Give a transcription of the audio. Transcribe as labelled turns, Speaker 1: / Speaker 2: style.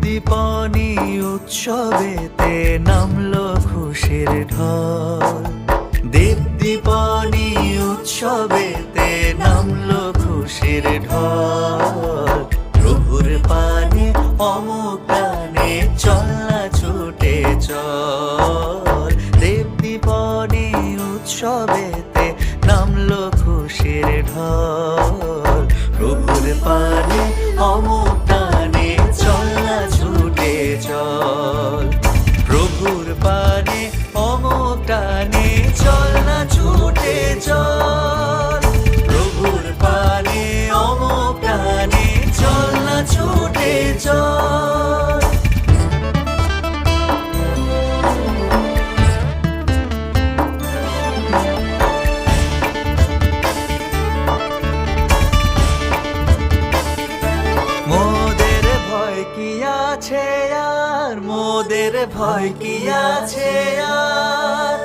Speaker 1: দীপানি উৎসবেতে নামলো খুশির ঢল। দীপানি উৎসবেতে নামলো খুশির ঢল। প্রভুর পানে অমুক প্রাণে চল না ছুটে চল। দীপানি উৎসবেতে নামলো খুশির ঢল। প্রভুর পানে অমুক প্রাণে চল না ছুটে চল। প্রভুর পানে অমুক প্রাণে চল না ছুটে চল। প্রভুর পানে অমুক প্রাণে চল না ছুটে চল। মোদের ভয় কি আছে আর, মোদের ভয় কি আছে আর।